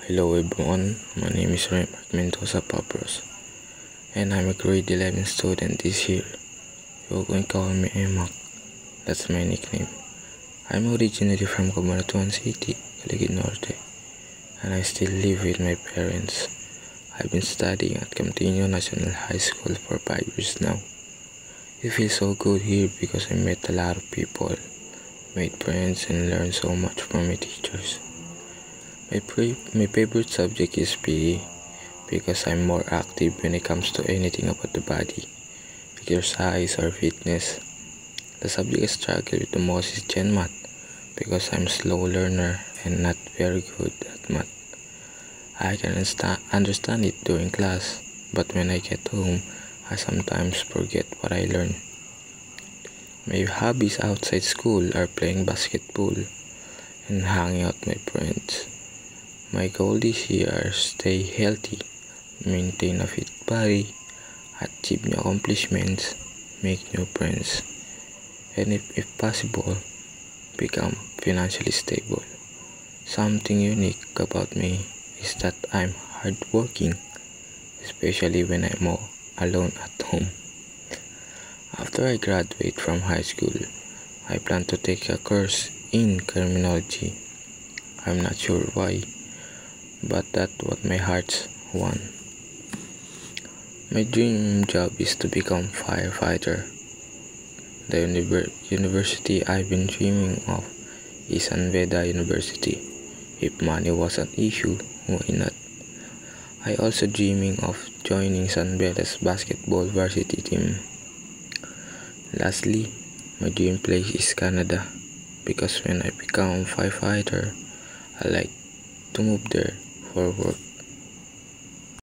Hello everyone, my name is Remark Mendoza Papros and I'm a grade 11 student this year. You can call me Emak, that's my nickname. I'm originally from Camaratuan City, Caligid Norte, and I still live with my parents. I've been studying at Camtino National High School for 5 years now. It feels so good here because I met a lot of people, made friends and learned so much from my teachers. My favorite subject is PE because I'm more active when it comes to anything about the body, exercise or fitness. The subject I struggle with the most is Gen Math because I'm a slow learner and not very good at math. I can understand it during class, but when I get home, I sometimes forget what I learn. My hobbies outside school are playing basketball and hanging out with my friends. My goal this year is stay healthy, maintain a fit body, achieve new accomplishments, make new friends, and if possible, become financially stable. Something unique about me is that I'm hardworking, especially when I'm all alone at home. After I graduate from high school, I plan to take a course in criminology. I'm not sure why, but that's what my heart wants. My dream job is to become firefighter. The university I've been dreaming of is San Beda University. If money was an issue, why not? I also dreaming of joining San Beda's basketball varsity team. Lastly, my dream place is Canada because when I become firefighter, I like to move there for work.